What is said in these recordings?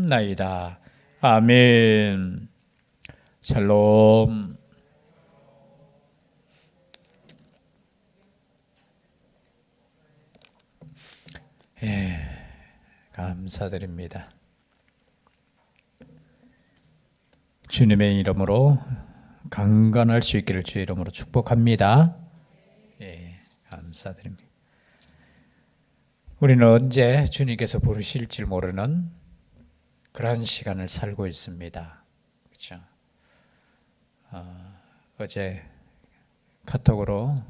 기도하옵나이다. 아멘. 샬롬. 감사드립니다. 주님의 이름으로 강건할 수 있기를 주의 이름으로 축복합니다. 감사드립니다. 우리는 언제 주님께서 부르실지 모르는 그런 시간을 살고 있습니다. 그렇죠? 어제 카톡으로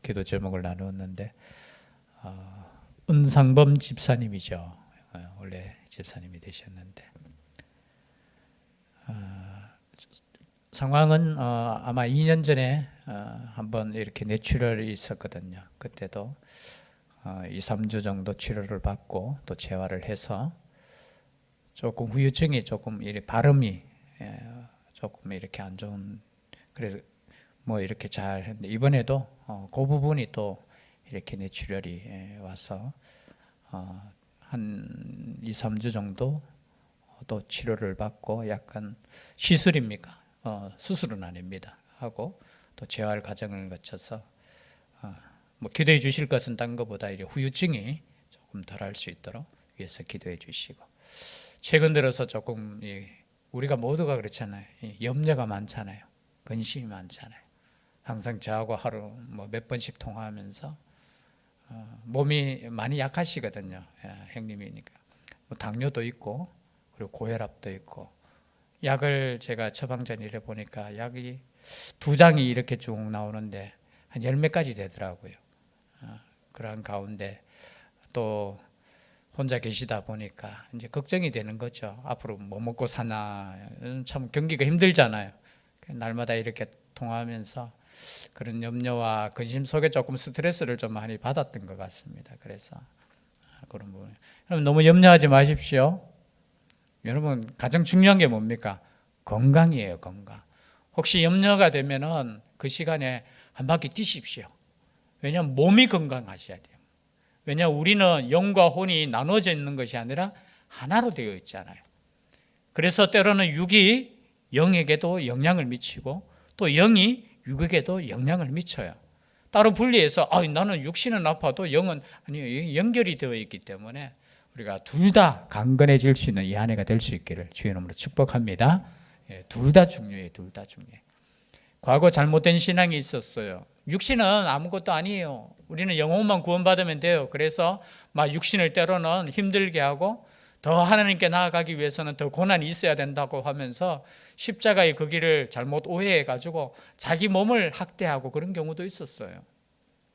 기도 제목을 나누었는데 은상범 집사님이죠. 원래 집사님이 되셨는데 상황은 아마 2년 전에 한번 이렇게 뇌출혈이 있었거든요. 그때도 2, 3주 정도 치료를 받고 또 재활을 해서 조금 후유증이 조금 발음이 조금 이렇게 안 좋은, 그래서 뭐 이렇게 잘 했는데 이번에도 그 부분이 또 이렇게 뇌출혈이 와서 한 2, 3주 정도 또 치료를 받고, 약간 시술입니까? 수술은 아닙니다. 하고 또 재활 과정을 거쳐서 뭐 기도해 주실 것은 딴 것보다 이제 후유증이 조금 덜할 수 있도록 위해서 기도해 주시고, 최근 들어서 조금 우리가 모두가 그렇잖아요. 염려가 많잖아요. 근심이 많잖아요. 항상 저하고 하루 뭐 몇 번씩 통화하면서 몸이 많이 약하시거든요. 형님이니까 뭐 당뇨도 있고 그리고 고혈압도 있고, 약을 제가 처방전 이래 보니까 약이 2장이 이렇게 쭉 나오는데 한 10몇 가지 되더라고요. 그런 가운데 또 혼자 계시다 보니까 이제 걱정이 되는 거죠. 앞으로 뭐 먹고 사나, 참 경기가 힘들잖아요. 날마다 이렇게 통화하면서 그런 염려와 근심 속에 조금 스트레스를 좀 많이 받았던 것 같습니다. 그래서 그런 부분, 여러분 너무 염려하지 마십시오. 여러분 가장 중요한 게 뭡니까? 건강이에요. 건강. 혹시 염려가 되면은 그 시간에 한 바퀴 뛰십시오. 왜냐하면 몸이 건강하셔야 돼요. 왜냐하면 우리는 영과 혼이 나눠져 있는 것이 아니라 하나로 되어 있잖아요. 그래서 때로는 육이 영에게도 영향을 미치고 또 영이 육에게도 영향을 미쳐요. 따로 분리해서 나는 육신은 아파도 영은 아니요, 연결이 되어 있기 때문에 우리가 둘 다 강건해질 수 있는 이 한 해가 될 수 있기를 주의 이름으로 축복합니다. 둘 다 중요해요. 둘 다 중요해요. 과거 잘못된 신앙이 있었어요. 육신은 아무것도 아니에요. 우리는 영혼만 구원받으면 돼요. 그래서 막 육신을 때로는 힘들게 하고 더 하나님께 나아가기 위해서는 더 고난이 있어야 된다고 하면서 십자가의 그 길을 잘못 오해해가지고 자기 몸을 학대하고 그런 경우도 있었어요.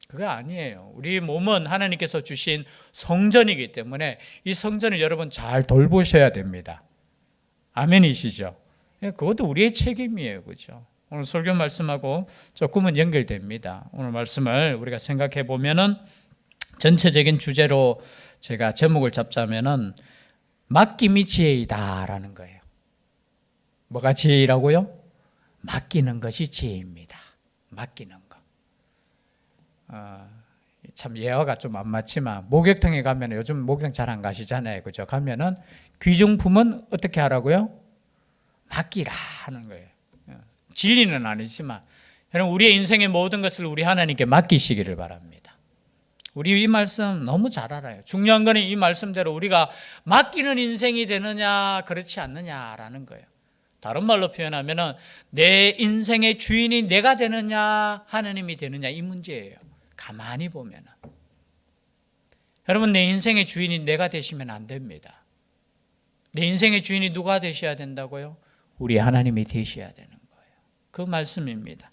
그거 아니에요. 우리 몸은 하나님께서 주신 성전이기 때문에 이 성전을 여러분 잘 돌보셔야 됩니다. 아멘이시죠? 그것도 우리의 책임이에요. 그죠? 오늘 설교 말씀하고 조금은 연결됩니다. 오늘 말씀을 우리가 생각해 보면은 전체적인 주제로 제가 제목을 잡자면은 맡김이 지혜이다라는 거예요. 뭐가 지혜라고요? 맡기는 것이 지혜입니다. 맡기는 것. 참 예화가 좀 안 맞지만 목욕탕에 가면, 요즘 목욕탕 잘 안 가시잖아요. 그죠? 가면은 귀중품은 어떻게 하라고요? 맡기라 하는 거예요. 진리는 아니지만 여러분 우리의 인생의 모든 것을 우리 하나님께 맡기시기를 바랍니다. 우리 이 말씀 너무 잘 알아요. 중요한 거는 이 말씀대로 우리가 맡기는 인생이 되느냐 그렇지 않느냐라는 거예요. 다른 말로 표현하면은 내 인생의 주인이 내가 되느냐 하나님이 되느냐 이 문제예요. 가만히 보면은 여러분 내 인생의 주인이 내가 되시면 안 됩니다. 내 인생의 주인이 누가 되셔야 된다고요? 우리 하나님이 되셔야 되는 거예요. 그 말씀입니다.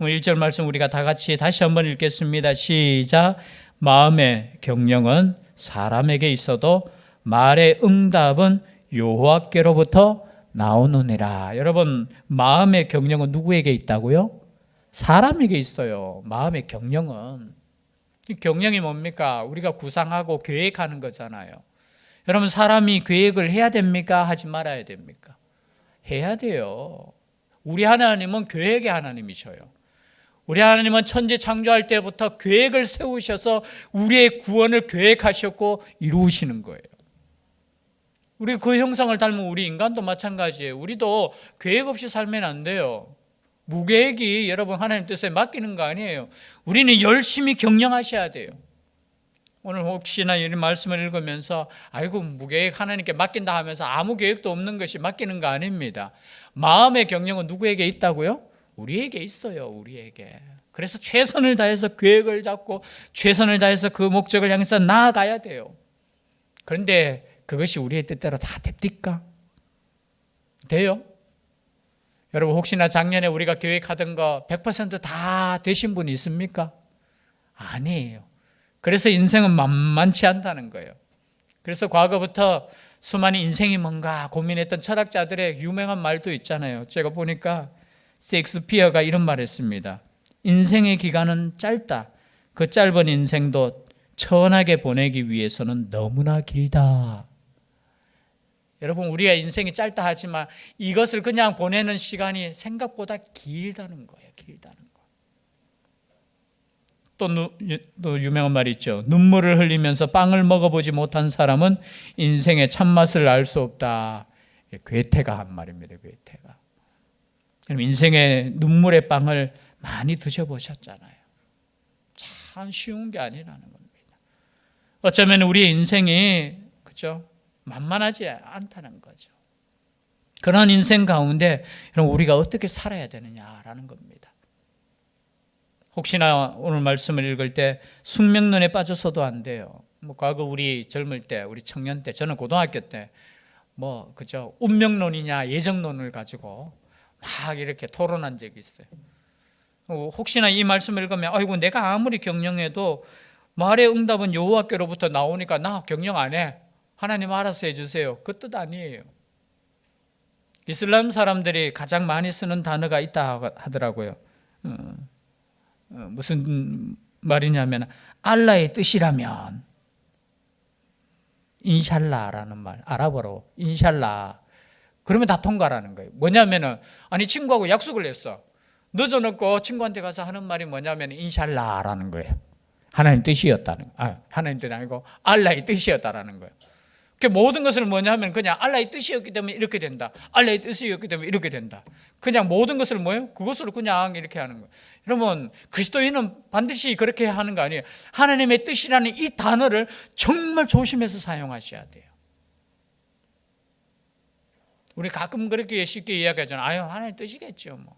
1절 말씀 우리가 다 같이 다시 한번 읽겠습니다. 시작. 마음의 경영은 사람에게 있어도 말의 응답은 여호와께로부터 나오느니라. 여러분 마음의 경영은 누구에게 있다고요? 사람에게 있어요. 마음의 경영은. 이 경영이 뭡니까? 우리가 구상하고 계획하는 거잖아요. 여러분 사람이 계획을 해야 됩니까? 하지 말아야 됩니까? 해야 돼요. 우리 하나님은 계획의 하나님이셔요. 우리 하나님은 천지 창조할 때부터 계획을 세우셔서 우리의 구원을 계획하셨고 이루시는 거예요. 우리 그 형상을 닮은 우리 인간도 마찬가지예요. 우리도 계획 없이 살면 안 돼요. 무계획이 여러분 하나님 뜻에 맡기는 거 아니에요. 우리는 열심히 경영하셔야 돼요. 오늘 혹시나 이 말씀을 읽으면서 아이고 무계획 하나님께 맡긴다 하면서 아무 계획도 없는 것이 맡기는 거 아닙니다. 마음의 경영은 누구에게 있다고요? 우리에게 있어요. 우리에게. 그래서 최선을 다해서 계획을 잡고 최선을 다해서 그 목적을 향해서 나아가야 돼요. 그런데 그것이 우리의 뜻대로 다 됩니까? 돼요? 여러분 혹시나 작년에 우리가 계획하던 거 100%다 되신 분이 있습니까? 아니에요. 그래서 인생은 만만치 않다는 거예요. 그래서 과거부터 수많은 인생이 뭔가 고민했던 철학자들의 유명한 말도 있잖아요. 제가 보니까 셰익스피어가 이런 말을 했습니다. 인생의 기간은 짧다. 그 짧은 인생도 천하게 보내기 위해서는 너무나 길다. 여러분 우리가 인생이 짧다 하지만 이것을 그냥 보내는 시간이 생각보다 길다는 거예요. 길다는 거. 또 유명한 말이 있죠. 눈물을 흘리면서 빵을 먹어보지 못한 사람은 인생의 참맛을 알 수 없다. 괴테가 한 말입니다. 괴테가. 그럼 인생의 눈물의 빵을 많이 드셔보셨잖아요. 참 쉬운 게 아니라는 겁니다. 어쩌면 우리의 인생이 그렇죠? 만만하지 않다는 거죠. 그런 인생 가운데 그럼 우리가 어떻게 살아야 되느냐라는 겁니다. 혹시나 오늘 말씀을 읽을 때 숙명론에 빠져서도 안 돼요. 과거 우리 젊을 때, 우리 청년 때, 저는 고등학교 때 그죠? 운명론이냐 예정론을 가지고 막 이렇게 토론한 적이 있어요. 혹시나 이 말씀을 읽으면 아이고 내가 아무리 경영해도 말의 응답은 여호와께로부터 나오니까 나 경영 안 해. 하나님 알아서 해주세요. 그 뜻 아니에요. 이슬람 사람들이 가장 많이 쓰는 단어가 있다 하더라고요. 무슨 말이냐면 알라의 뜻이라면 인샬라라는 말, 아랍어로 인샬라. 그러면 다 통과라는 거예요. 뭐냐면은 아니 친구하고 약속을 했어. 늦어놓고 친구한테 가서 하는 말이 뭐냐면 인샬라라는 거예요. 하나님 뜻이었다는 거. 하나님 뜻이 아니고 알라의 뜻이었다라는 거예요. 그 모든 것을 뭐냐면 그냥 알라의 뜻이었기 때문에 이렇게 된다. 알라의 뜻이었기 때문에 이렇게 된다. 그냥 모든 것을 뭐예요? 그것으로 그냥 이렇게 하는 거예요. 여러분 그리스도인은 반드시 그렇게 하는 거 아니에요. 하나님의 뜻이라는 이 단어를 정말 조심해서 사용하셔야 돼요. 우리 가끔 그렇게 쉽게 이야기하잖아요. 아유 하나님의 뜻이겠죠 뭐.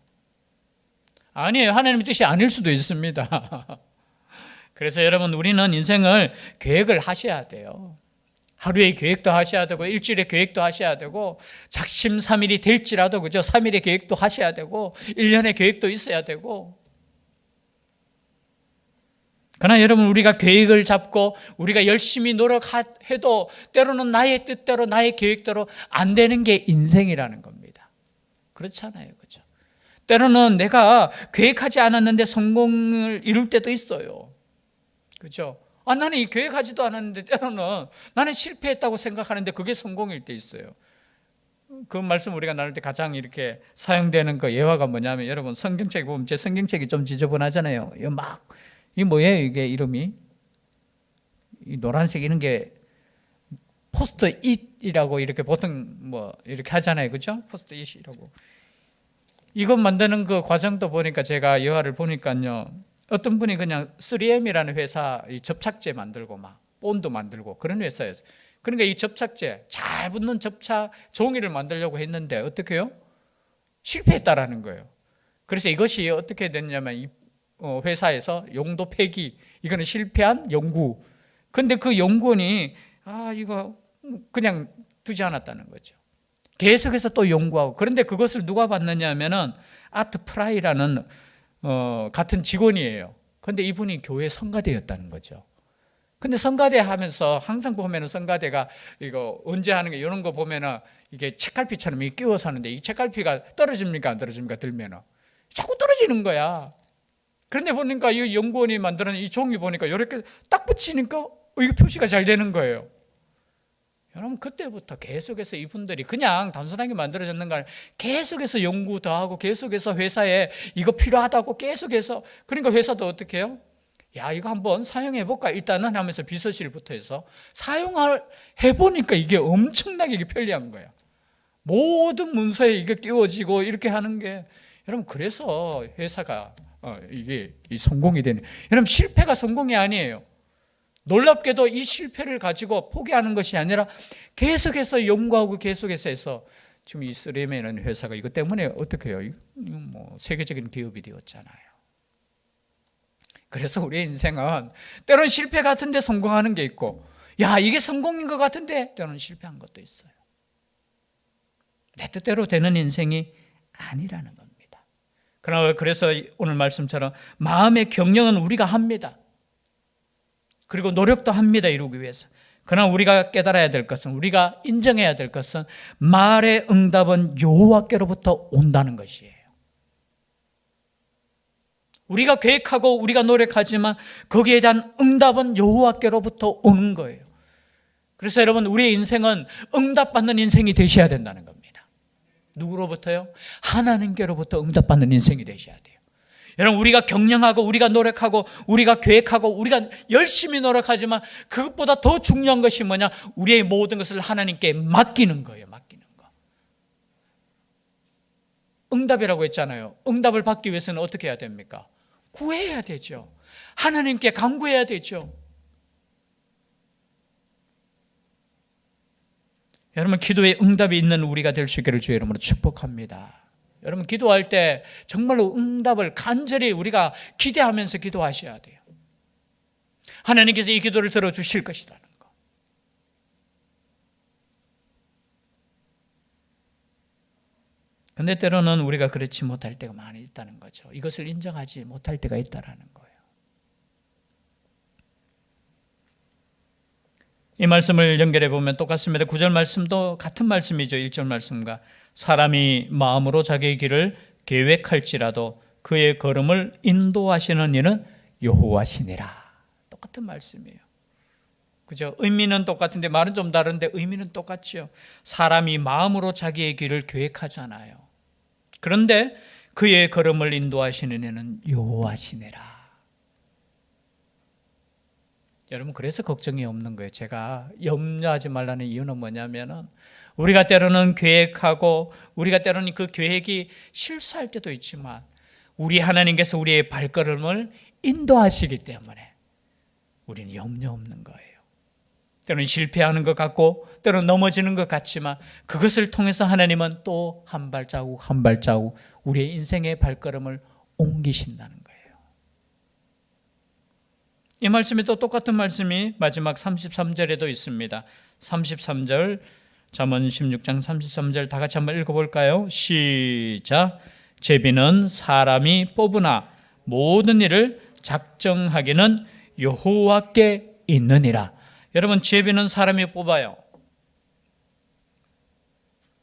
아니에요. 하나님의 뜻이 아닐 수도 있습니다. 그래서 여러분 우리는 인생을 계획을 하셔야 돼요. 하루의 계획도 하셔야 되고 일주일의 계획도 하셔야 되고 작심삼일이 될지라도 그죠? 3일의 계획도 하셔야 되고 1년의 계획도 있어야 되고. 그러나 여러분 우리가 계획을 잡고 우리가 열심히 노력해도 때로는 나의 뜻대로 나의 계획대로 안 되는 게 인생이라는 겁니다. 그렇잖아요. 그죠? 때로는 내가 계획하지 않았는데 성공을 이룰 때도 있어요. 그죠? 나는 이 계획하지도 않았는데 때로는 나는 실패했다고 생각하는데 그게 성공일 때 있어요. 그 말씀 우리가 나눌 때 가장 이렇게 사용되는 그 예화가 뭐냐면 여러분 성경책 보면 제 성경책이 좀 지저분하잖아요. 이 뭐예요 이게 이름이? 이 노란색 이런 게 포스트 잇이라고 이렇게 보통 이렇게 하잖아요. 그죠? 포스트 잇이라고. 이것 만드는 그 과정도 보니까 제가 예화를 보니까요. 어떤 분이 그냥 3M이라는 회사 이 접착제 만들고 막 본드 만들고 그런 회사예요. 그러니까 이 접착제 잘 붙는 접착 종이를 만들려고 했는데 어떻게 해요? 실패했다라는 거예요. 그래서 이것이 어떻게 됐냐면 이 회사에서 용도 폐기, 이거는 실패한 연구. 근데 그 연구원이 이거 그냥 두지 않았다는 거죠. 계속해서 또 연구하고. 그런데 그것을 누가 받느냐 하면은 아트 프라이라는 같은 직원이에요. 근데 이분이 교회 성가대였다는 거죠. 근데 성가대 하면서 항상 보면은 성가대가 이거 언제 하는 게 이런 거 보면은 이게 책갈피처럼 끼워서 하는데 이 책갈피가 떨어집니까 안 떨어집니까 들면은 자꾸 떨어지는 거야. 그런데 보니까 이 연구원이 만드는 이 종이 보니까 이렇게 딱 붙이니까 이게 표시가 잘 되는 거예요. 여러분 그때부터 계속해서 이분들이 그냥 단순하게 만들어졌는 거 아니라 계속해서 연구 더 하고 계속해서 회사에 이거 필요하다고 계속해서 그러니까 회사도 어떻게 해요? 야, 이거 한번 사용해볼까? 일단은 하면서 비서실부터 해서 해보니까 이게 엄청나게 이게 편리한 거예요. 모든 문서에 이게 끼워지고 이렇게 하는 게, 여러분, 그래서 회사가 이게 성공이 되는, 여러분, 실패가 성공이 아니에요. 놀랍게도 이 실패를 가지고 포기하는 것이 아니라 계속해서 연구하고 계속해서 해서 지금 이 3M이라는 회사가 이것 때문에 어떻게 해요? 뭐 세계적인 기업이 되었잖아요. 그래서 우리의 인생은 때로는 실패 같은데 성공하는 게 있고, 야, 이게 성공인 것 같은데 때로는 실패한 것도 있어요. 내 뜻대로 되는 인생이 아니라는 겁니다. 그러나 그래서 오늘 말씀처럼 마음의 경영은 우리가 합니다. 그리고 노력도 합니다. 이루기 위해서. 그러나 우리가 깨달아야 될 것은, 우리가 인정해야 될 것은 말의 응답은 여호와께로부터 온다는 것이에요. 우리가 계획하고 우리가 노력하지만 거기에 대한 응답은 여호와께로부터 오는 거예요. 그래서 여러분, 우리의 인생은 응답받는 인생이 되셔야 된다는 겁니다. 누구로부터요? 하나님께로부터 응답받는 인생이 되셔야 돼요. 여러분, 우리가 경영하고 우리가 노력하고 우리가 계획하고 우리가 열심히 노력하지만 그것보다 더 중요한 것이 뭐냐? 우리의 모든 것을 하나님께 맡기는 거예요. 맡기는 거. 응답이라고 했잖아요. 응답을 받기 위해서는 어떻게 해야 됩니까? 구해야 되죠. 하나님께 간구해야 되죠. 여러분, 기도에 응답이 있는 우리가 될 수 있기를 주의 이름으로 축복합니다. 여러분, 기도할 때 정말로 응답을 간절히 우리가 기대하면서 기도하셔야 돼요. 하나님께서 이 기도를 들어주실 것이라는 거. 그런데 때로는 우리가 그렇지 못할 때가 많이 있다는 거죠. 이것을 인정하지 못할 때가 있다는 거예요. 이 말씀을 연결해 보면 똑같습니다. 9절 말씀도 같은 말씀이죠. 1절 말씀과 사람이 마음으로 자기의 길을 계획할지라도 그의 걸음을 인도하시는 이는 여호와시니라. 똑같은 말씀이에요. 그죠? 의미는 똑같은데 말은 좀 다른데 의미는 똑같죠. 사람이 마음으로 자기의 길을 계획하잖아요. 그런데 그의 걸음을 인도하시는 이는 여호와시니라. 여러분, 그래서 걱정이 없는 거예요. 제가 염려하지 말라는 이유는 뭐냐면은 우리가 때로는 계획하고 우리가 때로는 그 계획이 실수할 때도 있지만 우리 하나님께서 우리의 발걸음을 인도하시기 때문에 우리는 염려 없는 거예요. 때로는 실패하는 것 같고 때로는 넘어지는 것 같지만 그것을 통해서 하나님은 또 한 발자국 한 발자국 우리의 인생의 발걸음을 옮기신다는 거예요. 이 말씀이 또 똑같은 말씀이 마지막 33절에도 있습니다. 33절, 잠언 16장 33절 다 같이 한번 읽어볼까요? 시작. 제비는 사람이 뽑으나 모든 일을 작정하기는 여호와께 있느니라. 여러분, 제비는 사람이 뽑아요.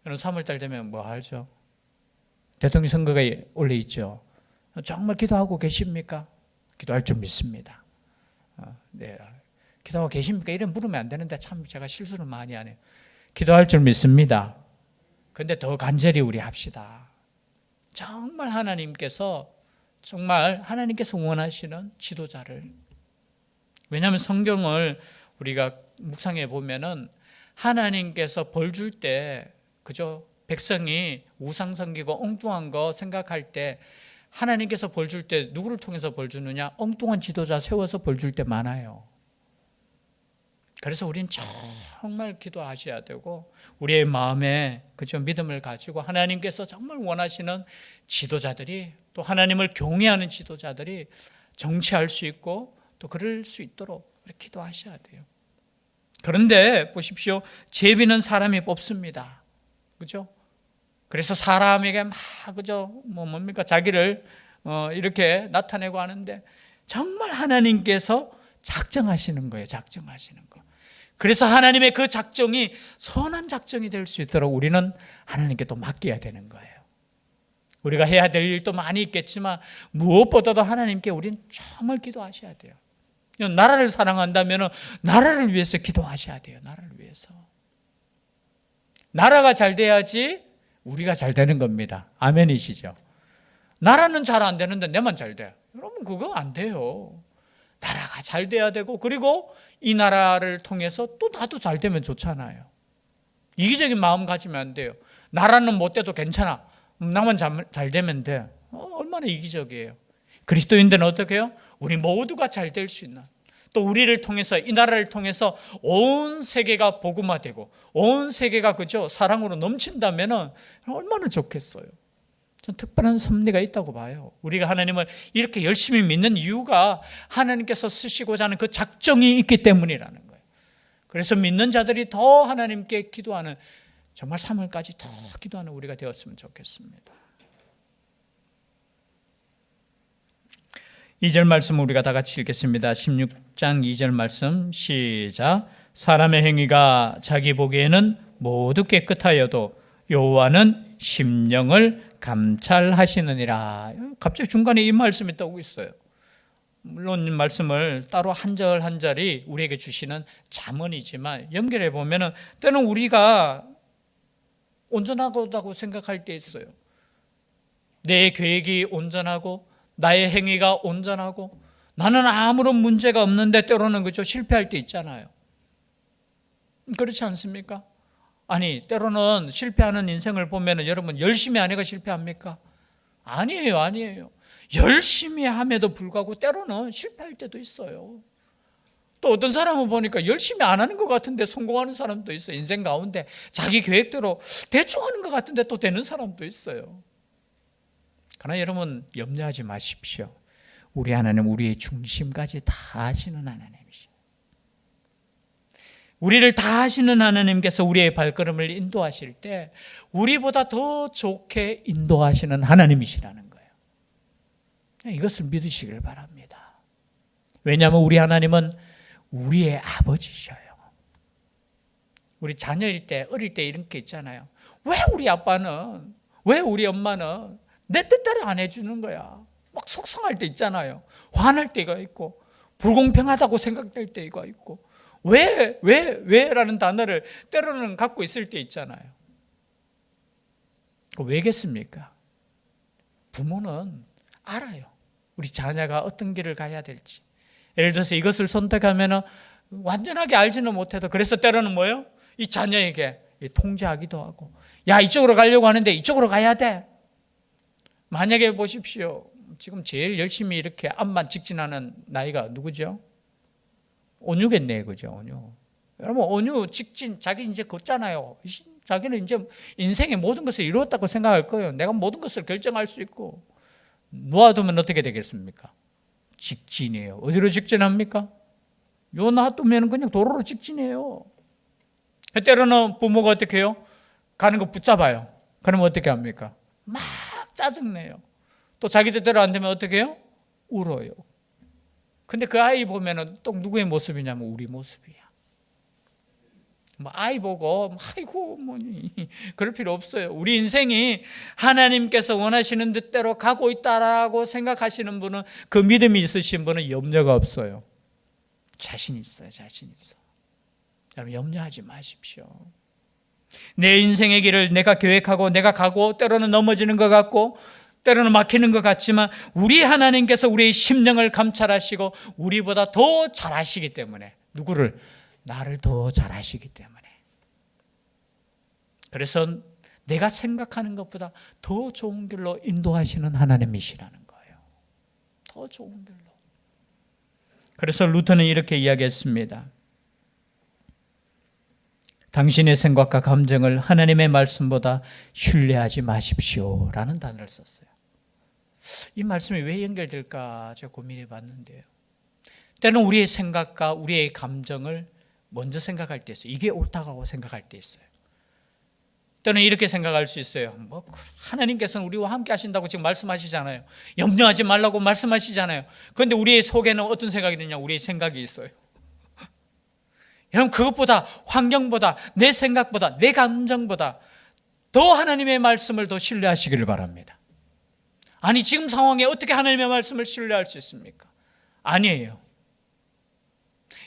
여러분, 3월달 되면 뭐 알죠? 대통령 선거가 원래 있죠. 정말 기도하고 계십니까? 기도할 줄 믿습니다. 네, 기도하고 계십니까? 이런 물으면 안 되는데 참 제가 실수를 많이 하네요. 기도할 줄 믿습니다. 그런데 더 간절히 우리 합시다. 정말 하나님께서 원하시는 지도자를, 왜냐하면 성경을 우리가 묵상해 보면은 하나님께서 벌 줄 때, 그죠? 백성이 우상 섬기고 엉뚱한 거 생각할 때 하나님께서 벌 줄 때 누구를 통해서 벌 주느냐? 엉뚱한 지도자 세워서 벌 줄 때 많아요. 그래서 우린 정말 기도하셔야 되고 우리의 마음에 그저 믿음을 가지고 하나님께서 정말 원하시는 지도자들이, 또 하나님을 경외하는 지도자들이 정치할 수 있고 또 그럴 수 있도록 기도하셔야 돼요. 그런데 보십시오. 제비는 사람이 뽑습니다. 그죠? 그래서 사람에게 막 그죠? 뭡니까? 자기를 이렇게 나타내고 하는데 정말 하나님께서 작정하시는 거예요. 작정하시는 거. 그래서 하나님의 그 작정이 선한 작정이 될 수 있도록 우리는 하나님께 또 맡겨야 되는 거예요. 우리가 해야 될 일도 많이 있겠지만 무엇보다도 하나님께 우리는 정말 기도하셔야 돼요. 나라를 사랑한다면 나라를 위해서 기도하셔야 돼요. 나라를 위해서. 나라가 잘 돼야지 우리가 잘 되는 겁니다. 아멘이시죠? 나라는 잘 안 되는데 내만 잘 돼. 여러분, 그거 안 돼요. 나라가 잘 돼야 되고, 그리고 이 나라를 통해서 또 나도 잘 되면 좋잖아요. 이기적인 마음 가지면 안 돼요. 나라는 못 돼도 괜찮아. 나만 잘 되면 돼. 얼마나 이기적이에요. 그리스도인들은 어떻게 해요? 우리 모두가 잘 될 수 있는, 또 우리를 통해서, 이 나라를 통해서 온 세계가 복음화되고 온 세계가 그죠 사랑으로 넘친다면 얼마나 좋겠어요. 전 특별한 섭리가 있다고 봐요. 우리가 하나님을 이렇게 열심히 믿는 이유가 하나님께서 쓰시고자 하는 그 작정이 있기 때문이라는 거예요. 그래서 믿는 자들이 더 하나님께 기도하는, 정말 3월까지 더 기도하는 우리가 되었으면 좋겠습니다. 2절 말씀 우리가 다 같이 읽겠습니다. 16장 2절 말씀 시작. 사람의 행위가 자기 보기에는 모두 깨끗하여도 여호와는 심령을 감찰하시느니라. 갑자기 중간에 이 말씀이 떠오고 있어요. 물론 이 말씀을 따로 한 절 한 절이 우리에게 주시는 잠언이지만 연결해 보면은 때는 우리가 온전하다고 생각할 때 있어요. 내 계획이 온전하고 나의 행위가 온전하고 나는 아무런 문제가 없는데 때로는 그죠 실패할 때 있잖아요. 그렇지 않습니까? 아니 때로는 실패하는 인생을 보면 여러분 열심히 하니까 실패합니까? 아니에요. 열심히 함에도 불구하고 때로는 실패할 때도 있어요. 또 어떤 사람은 보니까 열심히 안 하는 것 같은데 성공하는 사람도 있어요. 인생 가운데 자기 계획대로 대충 하는 것 같은데 또 되는 사람도 있어요. 그러나 여러분 염려하지 마십시오. 우리 하나님 우리의 중심까지 다 아시는 하나님이시죠. 우리를 다 아시는 하나님께서 우리의 발걸음을 인도하실 때 우리보다 더 좋게 인도하시는 하나님이시라는 거예요. 이것을 믿으시길 바랍니다. 왜냐하면 우리 하나님은 우리의 아버지셔요. 우리 자녀일 때, 어릴 때 이런 게 있잖아요. 왜 우리 아빠는, 왜 우리 엄마는 내 뜻대로 안 해주는 거야. 막 속상할 때 있잖아요. 화날 때가 있고 불공평하다고 생각될 때가 있고 왜라는 단어를 때로는 갖고 있을 때 있잖아요. 왜겠습니까? 부모는 알아요. 우리 자녀가 어떤 길을 가야 될지. 예를 들어서 이것을 선택하면 완전하게 알지는 못해도 그래서 때로는 뭐예요? 이 자녀에게 통제하기도 하고 야 이쪽으로 가려고 하는데 이쪽으로 가야 돼. 만약에 보십시오. 지금 제일 열심히 이렇게 앞만 직진하는 나이가 누구죠? 온유겠네요. 그죠? 온유. 여러분 온유 직진 자기 이제 걷잖아요. 자기는 이제 인생의 모든 것을 이루었다고 생각할 거예요. 내가 모든 것을 결정할 수 있고 놓아두면 어떻게 되겠습니까? 직진이에요. 어디로 직진합니까? 요 놔두면 그냥 도로로 직진해요. 때로는 부모가 어떻게 해요? 가는 거 붙잡아요. 그러면 어떻게 합니까? 막 짜증내요. 또 자기 뜻대로 안 되면 어떻게 해요? 울어요. 근데 그 아이 보면은 또 누구의 모습이냐면 우리 모습이야. 뭐 아이 보고 아이고 뭐니 그럴 필요 없어요. 우리 인생이 하나님께서 원하시는 뜻대로 가고 있다라고 생각하시는 분은, 그 믿음이 있으신 분은 염려가 없어요. 자신 있어요. 자신 있어. 여러분 염려하지 마십시오. 내 인생의 길을 내가 계획하고 내가 가고 때로는 넘어지는 것 같고 때로는 막히는 것 같지만 우리 하나님께서 우리의 심령을 감찰하시고 우리보다 더 잘하시기 때문에, 누구를? 나를 더 잘하시기 때문에. 그래서 내가 생각하는 것보다 더 좋은 길로 인도하시는 하나님이시라는 거예요. 더 좋은 길로. 그래서 루터는 이렇게 이야기했습니다. 당신의 생각과 감정을 하나님의 말씀보다 신뢰하지 마십시오 라는 단어를 썼어요. 이 말씀이 왜 연결될까 제가 고민해 봤는데요. 때는 우리의 생각과 우리의 감정을 먼저 생각할 때 있어요. 이게 옳다고 생각할 때 있어요. 때는 이렇게 생각할 수 있어요. 하나님께서는 우리와 함께 하신다고 지금 말씀하시잖아요. 염려하지 말라고 말씀하시잖아요. 그런데 우리의 속에는 어떤 생각이 드냐? 우리의 생각이 있어요. 여러분 그것보다, 환경보다, 내 생각보다, 내 감정보다 더 하나님의 말씀을 더 신뢰하시기를 바랍니다. 아니 지금 상황에 어떻게 하나님의 말씀을 신뢰할 수 있습니까? 아니에요.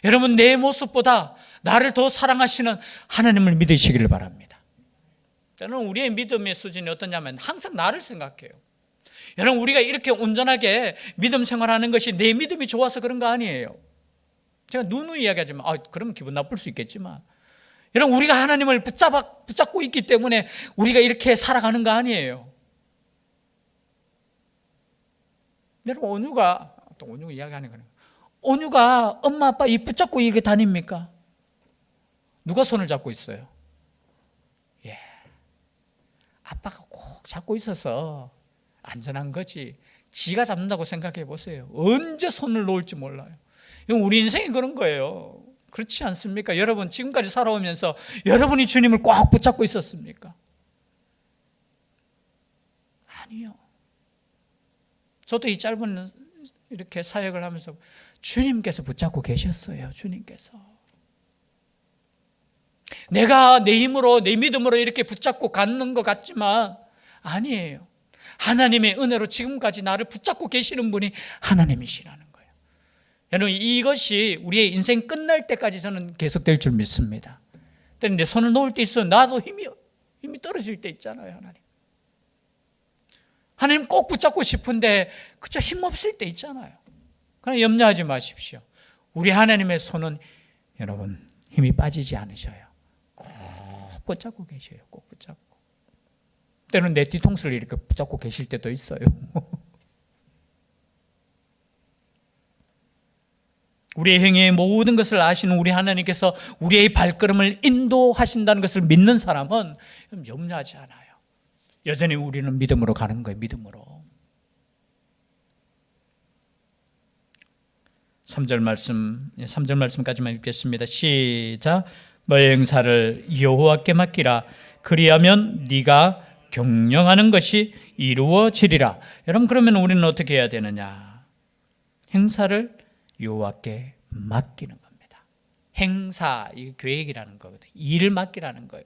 여러분 내 모습보다 나를 더 사랑하시는 하나님을 믿으시기를 바랍니다. 저는 우리의 믿음의 수준이 어떠냐면 항상 나를 생각해요. 여러분, 우리가 이렇게 온전하게 믿음 생활하는 것이 내 믿음이 좋아서 그런 거 아니에요. 제가 누누이 이야기하지만 그러면 기분 나쁠 수 있겠지만, 여러분, 우리가 하나님을 붙잡고 있기 때문에 우리가 이렇게 살아가는 거 아니에요. 여러분, 온유가 이야기하는 거예요. 온유가 엄마 아빠 이 붙잡고 이렇게 다닙니까? 누가 손을 잡고 있어요? 예, 아빠가 꼭 잡고 있어서 안전한 거지. 지가 잡는다고 생각해 보세요. 언제 손을 놓을지 몰라요. 우리 인생이 그런 거예요. 그렇지 않습니까? 여러분, 지금까지 살아오면서 여러분이 주님을 꼭 붙잡고 있었습니까? 아니요. 저도 이 짧은 이렇게 사역을 하면서 주님께서 붙잡고 계셨어요. 주님께서. 내가 내 힘으로, 내 믿음으로 이렇게 붙잡고 갖는 것 같지만 아니에요. 하나님의 은혜로 지금까지 나를 붙잡고 계시는 분이 하나님이시라는 거예요. 여러분, 이것이 우리의 인생 끝날 때까지 저는 계속될 줄 믿습니다. 그런데 손을 놓을 때 있어. 나도 힘이 떨어질 때 있잖아요. 하나님 꼭 붙잡고 싶은데 그저 힘없을 때 있잖아요. 그러나 염려하지 마십시오. 우리 하나님의 손은 여러분 힘이 빠지지 않으셔요. 꼭 붙잡고 계셔요. 꼭 붙잡고. 때로는 내 뒤통수를 이렇게 붙잡고 계실 때도 있어요. 우리의 행위의 모든 것을 아시는 우리 하나님께서 우리의 발걸음을 인도하신다는 것을 믿는 사람은 염려하지 않아요. 여전히 우리는 믿음으로 가는 거예요. 믿음으로. 3절 말씀까지만 읽겠습니다. 시작. 너의 행사를 여호와께 맡기라. 그리하면 네가 경영하는 것이 이루어지리라. 여러분, 그러면 우리는 어떻게 해야 되느냐? 행사를 여호와께 맡기는 겁니다. 행사, 이 계획이라는 거거든요. 일을 맡기라는 거예요.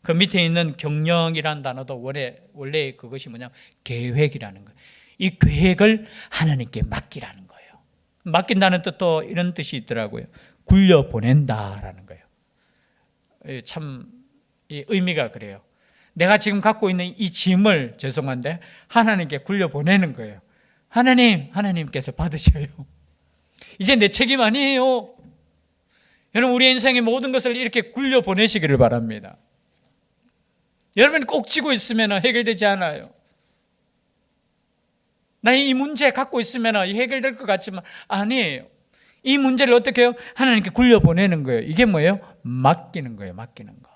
그 밑에 있는 경영이라는 단어도 원래 그것이 뭐냐면 계획이라는 거예요. 이 계획을 하나님께 맡기라는 거예요. 맡긴다는 뜻도 이런 뜻이 있더라고요. 굴려보낸다라는 거예요. 참 이 의미가 그래요. 내가 지금 갖고 있는 이 짐을 죄송한데 하나님께 굴려보내는 거예요. 하나님께서 받으셔요. 이제 내 책임 아니에요. 여러분, 우리 인생의 모든 것을 이렇게 굴려보내시기를 바랍니다. 여러분이 꼭 쥐고 있으면 해결되지 않아요. 나 이 문제 갖고 있으면 해결될 것 같지만 아니에요. 이 문제를 어떻게 해요? 하나님께 굴려보내는 거예요. 이게 뭐예요? 맡기는 거예요. 맡기는 거.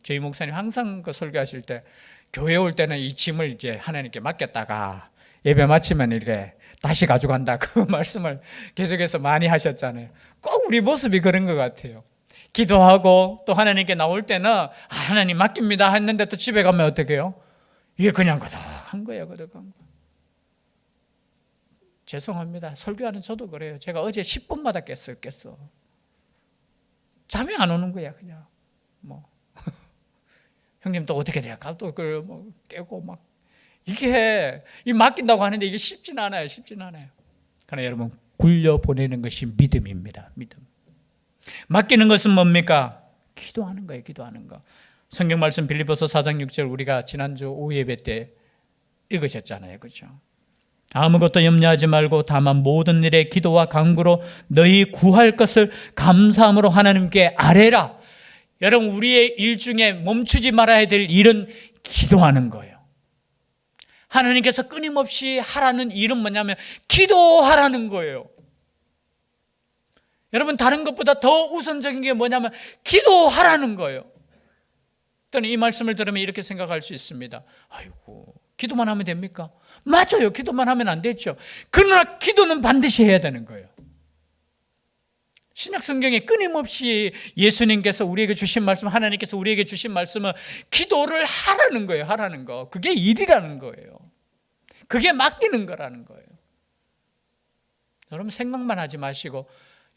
저희 목사님 항상 그 설교하실 때 교회 올 때는 이 짐을 이제 하나님께 맡겼다가 예배 마치면 이렇게 다시 가져간다. 그 말씀을 계속해서 많이 하셨잖아요. 꼭 우리 모습이 그런 것 같아요. 기도하고 또 하나님께 나올 때는 하나님 맡깁니다 했는데 또 집에 가면 어떻게 해요? 이게 그냥 거덕한 거예요. 거덕한 거. 죄송합니다. 설교하는 저도 그래요. 제가 어제 10분마다 깼어. 잠이 안 오는 거야. 그냥 형님 또 어떻게 될까? 또 깨고 막 이게 맡긴다고 하는데 이게 쉽진 않아요. 그러나 여러분, 굴려보내는 것이 믿음입니다. 믿음. 맡기는 것은 뭡니까? 기도하는 거예요. 기도하는 거. 성경 말씀 빌립보서 4장 6절 우리가 지난주 오후 예배 때 읽으셨잖아요. 그렇죠? 아무것도 염려하지 말고 다만 모든 일에 기도와 간구로 너희 구할 것을 감사함으로 하나님께 아뢰라. 여러분, 우리의 일 중에 멈추지 말아야 될 일은 기도하는 거예요. 하나님께서 끊임없이 하라는 일은 뭐냐면 기도하라는 거예요. 여러분, 다른 것보다 더 우선적인 게 뭐냐면 기도하라는 거예요. 또는 이 말씀을 들으면 이렇게 생각할 수 있습니다. 아이고, 기도만 하면 됩니까? 맞아요. 기도만 하면 안 되죠. 그러나 기도는 반드시 해야 되는 거예요. 신약 성경에 끊임없이 예수님께서 우리에게 주신 말씀, 하나님께서 우리에게 주신 말씀은 기도를 하라는 거예요. 하라는 거. 그게 일이라는 거예요. 그게 맡기는 거라는 거예요. 여러분, 생각만 하지 마시고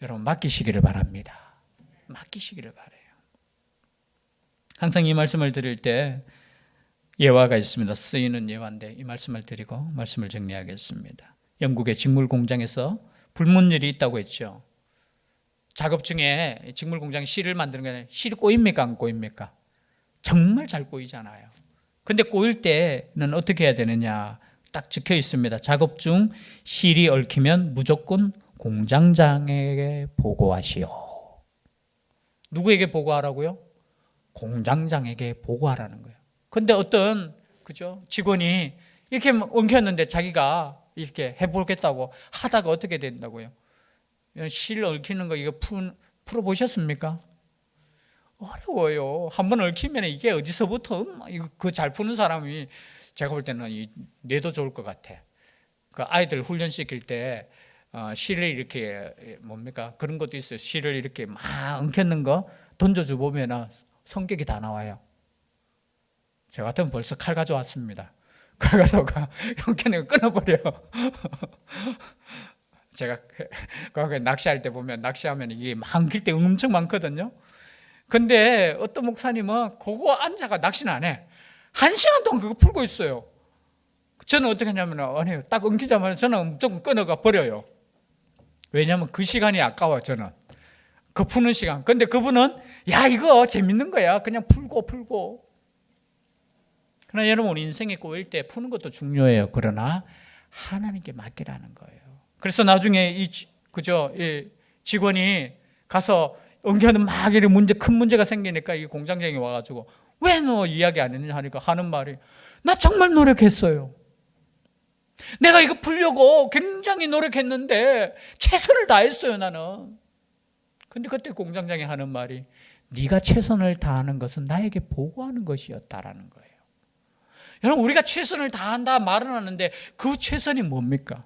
여러분, 맡기시기를 바랍니다. 맡기시기를 바라요. 항상 이 말씀을 드릴 때 예화가 있습니다. 쓰이는 예화인데 이 말씀을 드리고 말씀을 정리하겠습니다. 영국의 직물 공장에서 불문율이 있다고 했죠. 작업 중에 직물 공장이 실을 만드는 게 아니라 실이 꼬입니까? 안 꼬입니까? 정말 잘 꼬이잖아요. 근데 꼬일 때는 어떻게 해야 되느냐? 딱 적혀 있습니다. 작업 중 실이 얽히면 무조건 공장장에게 보고하시오. 누구에게 보고하라고요? 공장장에게 보고하라는 거예요. 근데 어떤 그죠? 직원이 이렇게 엉켰는데 자기가 이렇게 해보겠다고 하다가 어떻게 된다고요? 실 얽히는 거 이거 풀어보셨습니까? 어려워요. 한번 얽히면 이게 어디서부터 그 잘 푸는 사람이 제가 볼 때는 뇌도 좋을 것 같아. 그 아이들 훈련시킬 때 실을 이렇게 뭡니까? 그런 것도 있어요. 실을 이렇게 막 엉켰는 거 던져줘 보면 성격이 다 나와요. 저 같으면 벌써 칼 가져왔습니다. 칼 가져가 엉켰는 거 끊어버려. 제가 낚시할 때 보면 낚시하면 이게 엉킬 때 엄청 많거든요. 근데 어떤 목사님은 그거 앉아가 낚시는 안 해. 1시간 동안 그거 풀고 있어요. 저는 어떻게 하냐면 아니 딱 엉키자마자 저는 무조건 끊어가 버려요. 왜냐하면 그 시간이 아까워. 저는 그 푸는 시간. 근데 그분은 야 이거 재밌는 거야. 그냥 풀고. 그러나 여러분 인생에 꼬일 때 푸는 것도 중요해요. 그러나 하나님께 맡기라는 거예요. 그래서 나중에 이 직원이 가서 엉겨는 막 이런 큰 문제가 생기니까 이 공장장이 와가지고 왜 너 이야기 안 했냐 하니까 하는 말이 나 정말 노력했어요. 내가 이거 풀려고 굉장히 노력했는데 최선을 다했어요 나는. 근데 그때 공장장이 하는 말이 네가 최선을 다하는 것은 나에게 보고하는 것이었다라는 거예요. 여러분 우리가 최선을 다한다 말은 하는데 그 최선이 뭡니까?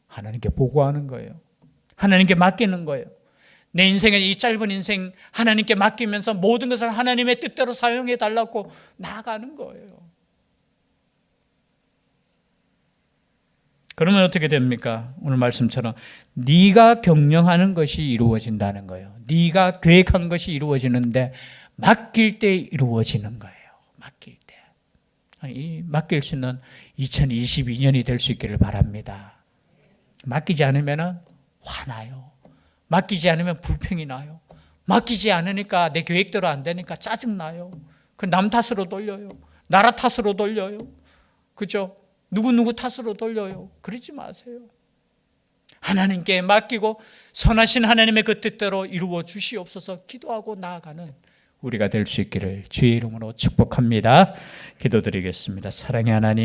하나님께 보고하는 거예요. 하나님께 맡기는 거예요. 내 인생의 이 짧은 인생 하나님께 맡기면서 모든 것을 하나님의 뜻대로 사용해 달라고 나아가는 거예요. 그러면 어떻게 됩니까? 오늘 말씀처럼 네가 경영하는 것이 이루어진다는 거예요. 네가 계획한 것이 이루어지는데 맡길 때 이루어지는 거예요. 맡길 때. 이 맡길 수 있는 2022년이 될 수 있기를 바랍니다. 맡기지 않으면 화나요. 맡기지 않으면 불평이 나요. 맡기지 않으니까 내 계획대로 안 되니까 짜증나요. 그 남 탓으로 돌려요. 나라 탓으로 돌려요. 그죠? 누구 탓으로 돌려요. 그러지 마세요. 하나님께 맡기고 선하신 하나님의 그 뜻대로 이루어 주시옵소서 기도하고 나아가는 우리가 될 수 있기를 주의 이름으로 축복합니다. 기도드리겠습니다. 사랑의 하나님,